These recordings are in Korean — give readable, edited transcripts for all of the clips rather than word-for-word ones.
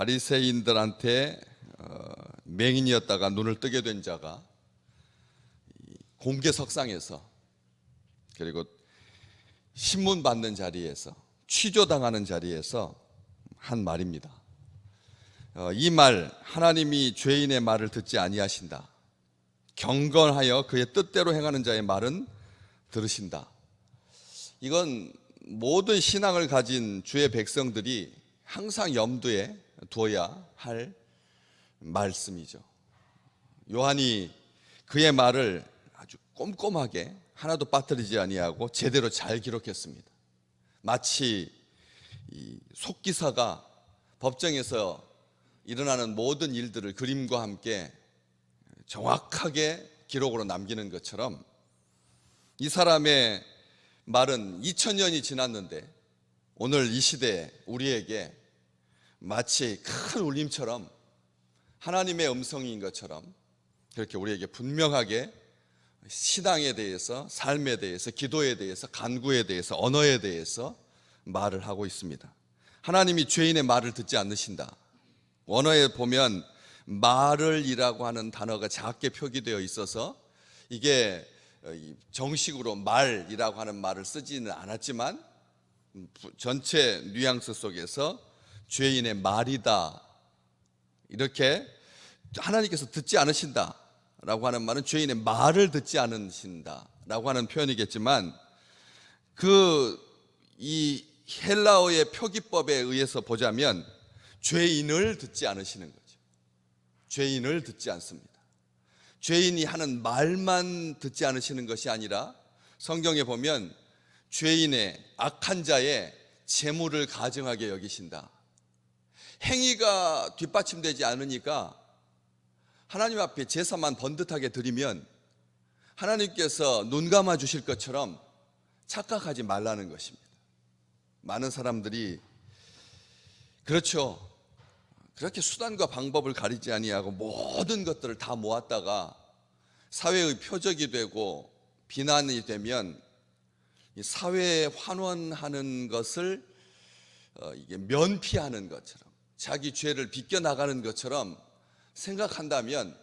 바리새인들한테 맹인이었다가 눈을 뜨게 된 자가 공개석상에서, 그리고 신문 받는 자리에서, 취조당하는 자리에서 한 말입니다. 이 말, 하나님이 죄인의 말을 듣지 아니하신다. 경건하여 그의 뜻대로 행하는 자의 말은 들으신다. 이건 모든 신앙을 가진 주의 백성들이 항상 염두에 두어야 할 말씀이죠. 요한이 그의 말을 아주 꼼꼼하게 하나도 빠뜨리지 아니하고 제대로 잘 기록했습니다. 마치 속기사가 법정에서 일어나는 모든 일들을 그림과 함께 정확하게 기록으로 남기는 것처럼 이 사람의 말은 2000년이 지났는데 오늘 이 시대에 우리에게 마치 큰 울림처럼 하나님의 음성인 것처럼 그렇게 우리에게 분명하게 신앙에 대해서, 삶에 대해서, 기도에 대해서, 간구에 대해서, 언어에 대해서 말을 하고 있습니다. 하나님이 죄인의 말을 듣지 않으신다. 원어에 보면 말을이라고 하는 단어가 작게 표기되어 있어서 이게 정식으로 말이라고 하는 말을 쓰지는 않았지만 전체 뉘앙스 속에서 죄인의 말이다, 이렇게 하나님께서 듣지 않으신다 라고 하는 말은 죄인의 말을 듣지 않으신다 라고 하는 표현이겠지만, 이 헬라어의 표기법에 의해서 보자면 죄인을 듣지 않으시는 거죠. 죄인을 듣지 않습니다. 죄인이 하는 말만 듣지 않으시는 것이 아니라 성경에 보면 죄인의, 악한 자의 재물을 가증하게 여기신다. 행위가 뒷받침되지 않으니까 하나님 앞에 제사만 번듯하게 드리면 하나님께서 눈 감아 주실 것처럼 착각하지 말라는 것입니다. 많은 사람들이 그렇죠, 그렇게 수단과 방법을 가리지 아니하고 모든 것들을 다 모았다가 사회의 표적이 되고 비난이 되면 사회에 환원하는 것을 이게 면피하는 것처럼, 자기 죄를 비껴나가는 것처럼 생각한다면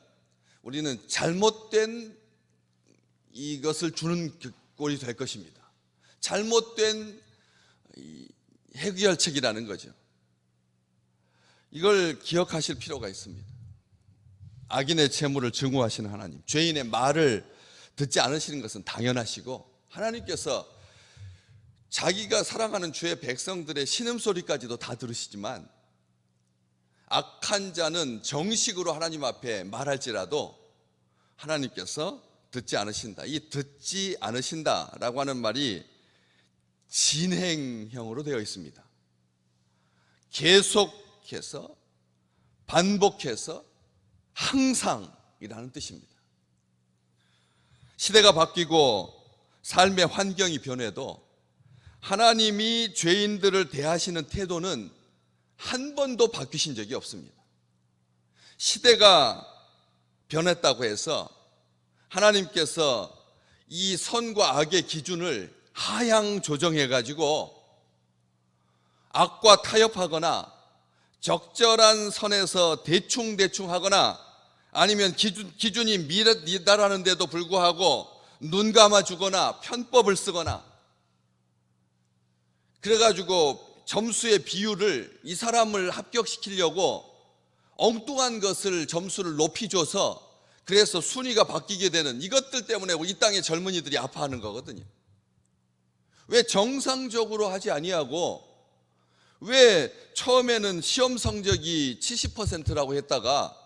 우리는 잘못된 이것을 주는 꼴이 될 것입니다. 잘못된 해결책이라는 거죠. 이걸 기억하실 필요가 있습니다. 악인의 재물을 증오하시는 하나님, 죄인의 말을 듣지 않으시는 것은 당연하시고, 하나님께서 자기가 사랑하는 주의 백성들의 신음소리까지도 다 들으시지만 악한 자는 정식으로 하나님 앞에 말할지라도 하나님께서 듣지 않으신다. 이 듣지 않으신다라고 하는 말이 진행형으로 되어 있습니다. 계속해서, 반복해서, 항상이라는 뜻입니다. 시대가 바뀌고 삶의 환경이 변해도 하나님이 죄인들을 대하시는 태도는 한 번도 바뀌신 적이 없습니다. 시대가 변했다고 해서 하나님께서 이 선과 악의 기준을 하향 조정해가지고 악과 타협하거나 적절한 선에서 대충 하거나 아니면 기준이 미달하는데도 불구하고 눈 감아주거나 편법을 쓰거나 그래가지고 점수의 비율을, 이 사람을 합격시키려고 엉뚱한 것을 점수를 높이 줘서 그래서 순위가 바뀌게 되는 이것들 때문에 이 땅의 젊은이들이 아파하는 거거든요. 왜 정상적으로 하지 아니하고, 왜 처음에는 시험 성적이 70%라고 했다가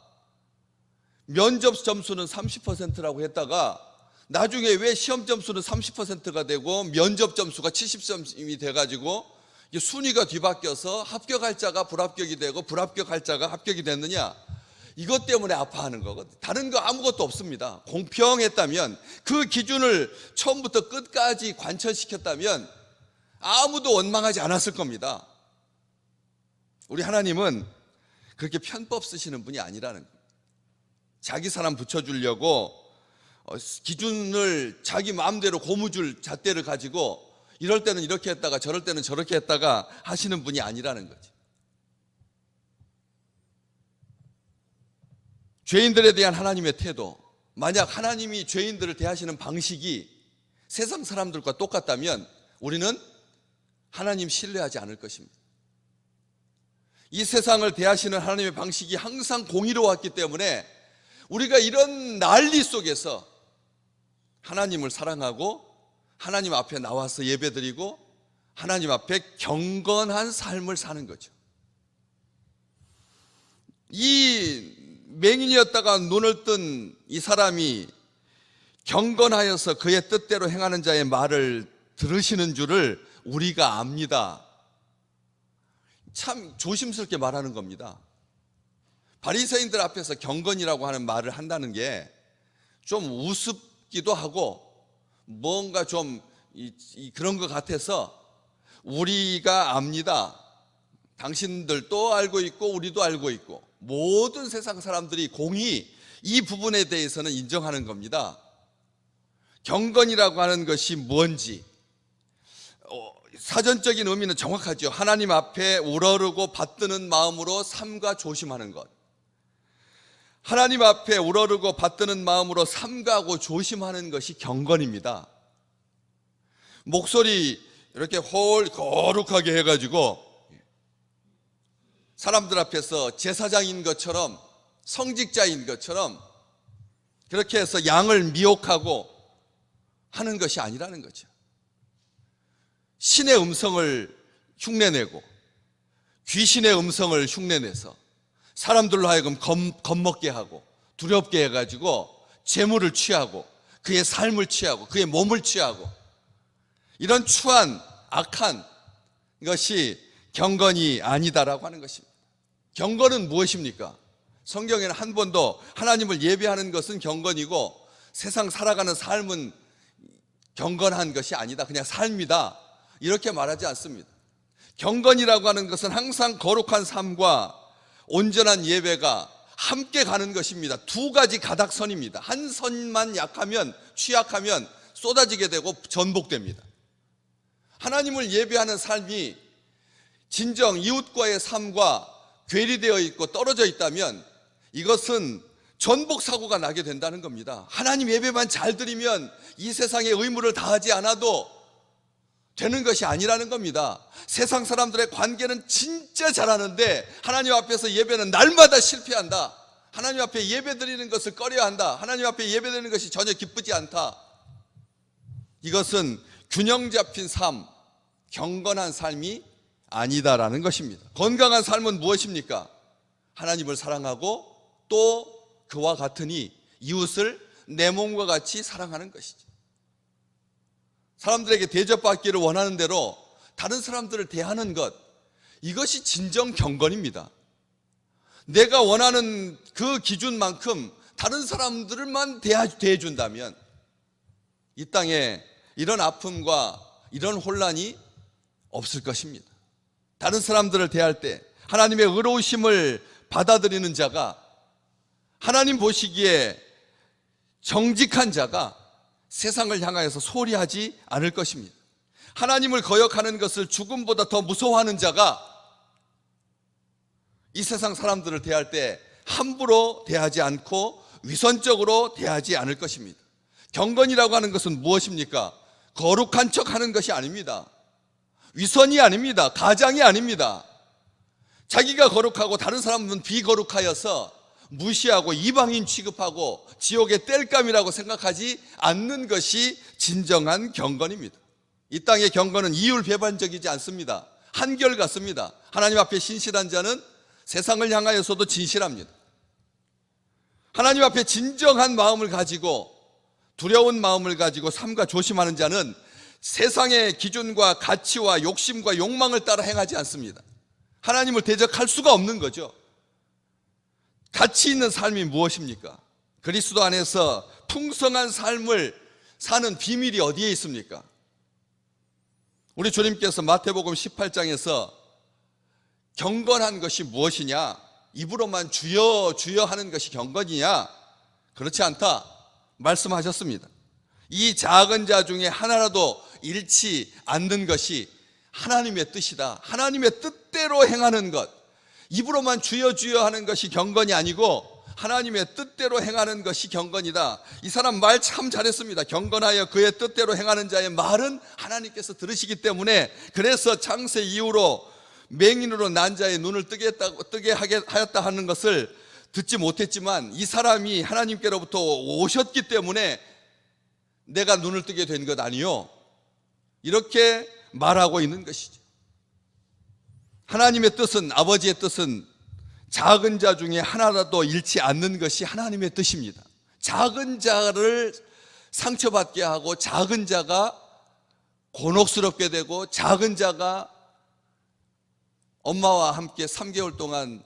면접 점수는 30%라고 했다가 나중에 왜 시험 점수는 30%가 되고 면접 점수가 70점이 돼가지고 순위가 뒤바뀌어서 합격할 자가 불합격이 되고 불합격할 자가 합격이 됐느냐? 이것 때문에 아파하는 거거든요. 다른 거 아무것도 없습니다. 공평했다면, 그 기준을 처음부터 끝까지 관철시켰다면 아무도 원망하지 않았을 겁니다. 우리 하나님은 그렇게 편법 쓰시는 분이 아니라는 거예요. 자기 사람 붙여주려고 기준을 자기 마음대로 고무줄 잣대를 가지고 이럴 때는 이렇게 했다가 저럴 때는 저렇게 했다가 하시는 분이 아니라는 거죠. 죄인들에 대한 하나님의 태도, 만약 하나님이 죄인들을 대하시는 방식이 세상 사람들과 똑같다면 우리는 하나님 신뢰하지 않을 것입니다. 이 세상을 대하시는 하나님의 방식이 항상 공의로웠기 때문에 우리가 이런 난리 속에서 하나님을 사랑하고 하나님 앞에 나와서 예배드리고 하나님 앞에 경건한 삶을 사는 거죠. 이 맹인이었다가 눈을 뜬 이 사람이 경건하여서 그의 뜻대로 행하는 자의 말을 들으시는 줄을 우리가 압니다. 참 조심스럽게 말하는 겁니다. 바리새인들 앞에서 경건이라고 하는 말을 한다는 게 좀 우습기도 하고 뭔가 좀 그런 것 같아서 우리가 압니다. 당신들도 알고 있고 우리도 알고 있고 모든 세상 사람들이 공히 이 부분에 대해서는 인정하는 겁니다. 경건이라고 하는 것이 뭔지 사전적인 의미는 정확하죠. 하나님 앞에 우러르고 받드는 마음으로 삼가 조심하는 것. 하나님 앞에 우러르고 받드는 마음으로 삼가하고 조심하는 것이 경건입니다. 목소리 이렇게 홀 거룩하게 해가지고 사람들 앞에서 제사장인 것처럼 성직자인 것처럼 그렇게 해서 양을 미혹하고 하는 것이 아니라는 거죠. 신의 음성을 흉내내고 귀신의 음성을 흉내내서 사람들로 하여금 겁먹게 하고 두렵게 해가지고 재물을 취하고 그의 삶을 취하고 그의 몸을 취하고 이런 추한 악한 것이 경건이 아니다라고 하는 것입니다. 경건은 무엇입니까? 성경에는 한 번도 하나님을 예배하는 것은 경건이고 세상 살아가는 삶은 경건한 것이 아니다, 그냥 삶이다, 이렇게 말하지 않습니다. 경건이라고 하는 것은 항상 거룩한 삶과 온전한 예배가 함께 가는 것입니다. 두 가지 가닥선입니다. 한 선만 약하면 취약하면 쏟아지게 되고 전복됩니다. 하나님을 예배하는 삶이 진정 이웃과의 삶과 괴리되어 있고 떨어져 있다면 이것은 전복 사고가 나게 된다는 겁니다. 하나님 예배만 잘 드리면 이 세상의 의무를 다하지 않아도 되는 것이 아니라는 겁니다. 세상 사람들의 관계는 진짜 잘하는데 하나님 앞에서 예배는 날마다 실패한다. 하나님 앞에 예배 드리는 것을 꺼려한다. 하나님 앞에 예배 드리는 것이 전혀 기쁘지 않다. 이것은 균형 잡힌 삶, 경건한 삶이 아니다라는 것입니다. 건강한 삶은 무엇입니까? 하나님을 사랑하고 또 그와 같으니 이웃을 내 몸과 같이 사랑하는 것이죠. 사람들에게 대접받기를 원하는 대로 다른 사람들을 대하는 것, 이것이 진정 경건입니다. 내가 원하는 그 기준만큼 다른 사람들만 대해준다면 이 땅에 이런 아픔과 이런 혼란이 없을 것입니다. 다른 사람들을 대할 때 하나님의 의로우심을 받아들이는 자가, 하나님 보시기에 정직한 자가 세상을 향하여서 소리하지 않을 것입니다. 하나님을 거역하는 것을 죽음보다 더 무서워하는 자가 이 세상 사람들을 대할 때 함부로 대하지 않고 위선적으로 대하지 않을 것입니다. 경건이라고 하는 것은 무엇입니까? 거룩한 척하는 것이 아닙니다. 위선이 아닙니다. 가장이 아닙니다. 자기가 거룩하고 다른 사람은 비거룩하여서 무시하고 이방인 취급하고 지옥의 땔감이라고 생각하지 않는 것이 진정한 경건입니다. 이 땅의 경건은 이율배반적이지 않습니다. 한결같습니다. 하나님 앞에 신실한 자는 세상을 향하여서도 진실합니다. 하나님 앞에 진정한 마음을 가지고 두려운 마음을 가지고 삼가 조심하는 자는 세상의 기준과 가치와 욕심과 욕망을 따라 행하지 않습니다. 하나님을 대적할 수가 없는 거죠. 가치 있는 삶이 무엇입니까? 그리스도 안에서 풍성한 삶을 사는 비밀이 어디에 있습니까? 우리 주님께서 마태복음 18장에서 경건한 것이 무엇이냐? 입으로만 주여 주여 하는 것이 경건이냐? 그렇지 않다 말씀하셨습니다. 이 작은 자 중에 하나라도 잃지 않는 것이 하나님의 뜻이다. 하나님의 뜻대로 행하는 것, 입으로만 주여 주여 하는 것이 경건이 아니고 하나님의 뜻대로 행하는 것이 경건이다. 이 사람 말 참 잘했습니다. 경건하여 그의 뜻대로 행하는 자의 말은 하나님께서 들으시기 때문에, 그래서 창세 이후로 맹인으로 난 자의 눈을 뜨게 하였다 하는 것을 듣지 못했지만, 이 사람이 하나님께로부터 오셨기 때문에 내가 눈을 뜨게 된 것 아니요, 이렇게 말하고 있는 것이죠. 하나님의 뜻은, 아버지의 뜻은 작은 자 중에 하나라도 잃지 않는 것이 하나님의 뜻입니다. 작은 자를 상처받게 하고, 작은 자가 곤혹스럽게 되고, 작은 자가 엄마와 함께 3개월 동안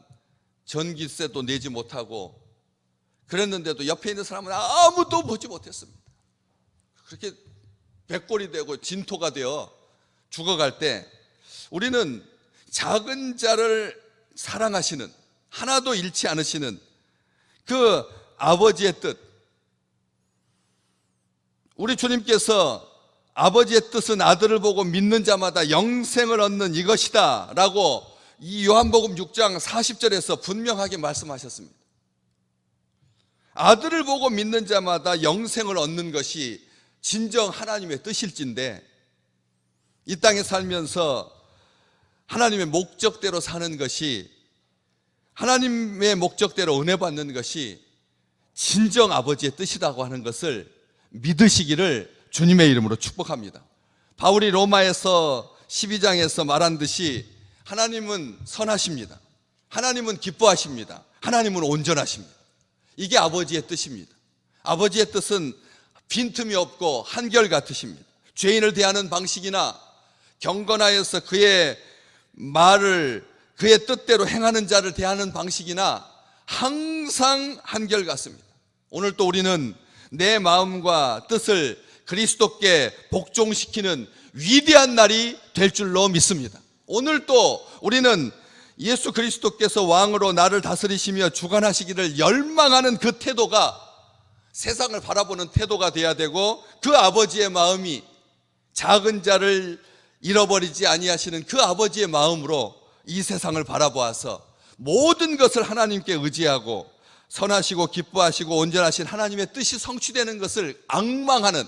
전기세도 내지 못하고 그랬는데도 옆에 있는 사람은 아무도 보지 못했습니다. 그렇게 백골이 되고 진토가 되어 죽어갈 때, 우리는 작은 자를 사랑하시는, 하나도 잃지 않으시는 그 아버지의 뜻, 우리 주님께서 아버지의 뜻은 아들을 보고 믿는 자마다 영생을 얻는 이것이다 라고 이 요한복음 6장 40절에서 분명하게 말씀하셨습니다. 아들을 보고 믿는 자마다 영생을 얻는 것이 진정 하나님의 뜻일진데, 이 땅에 살면서 하나님의 목적대로 사는 것이, 하나님의 목적대로 은혜 받는 것이 진정 아버지의 뜻이라고 하는 것을 믿으시기를 주님의 이름으로 축복합니다. 바울이 로마에서 12장에서 말한 듯이 하나님은 선하십니다. 하나님은 기뻐하십니다. 하나님은 온전하십니다. 이게 아버지의 뜻입니다. 아버지의 뜻은 빈틈이 없고 한결같으십니다. 죄인을 대하는 방식이나 경건하여서 그의 말을, 그의 뜻대로 행하는 자를 대하는 방식이나 항상 한결같습니다. 오늘 또 우리는 내 마음과 뜻을 그리스도께 복종시키는 위대한 날이 될 줄로 믿습니다. 오늘 또 우리는 예수 그리스도께서 왕으로 나를 다스리시며 주관하시기를 열망하는 그 태도가, 세상을 바라보는 태도가 돼야 되고, 그 아버지의 마음이 작은 자를 잃어버리지 아니하시는 그 아버지의 마음으로 이 세상을 바라보아서 모든 것을 하나님께 의지하고 선하시고 기뻐하시고 온전하신 하나님의 뜻이 성취되는 것을 앙망하는,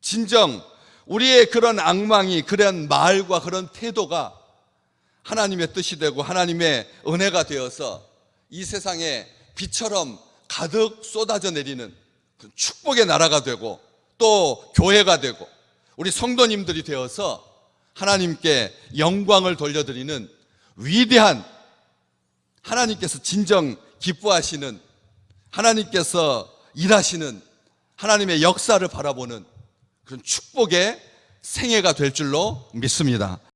진정 우리의 그런 앙망이, 그런 말과 그런 태도가 하나님의 뜻이 되고 하나님의 은혜가 되어서 이 세상에 비처럼 가득 쏟아져 내리는 축복의 나라가 되고, 또 교회가 되고 우리 성도님들이 되어서 하나님께 영광을 돌려드리는 위대한, 하나님께서 진정 기뻐하시는, 하나님께서 일하시는 하나님의 역사를 바라보는 그런 축복의 생애가 될 줄로 믿습니다.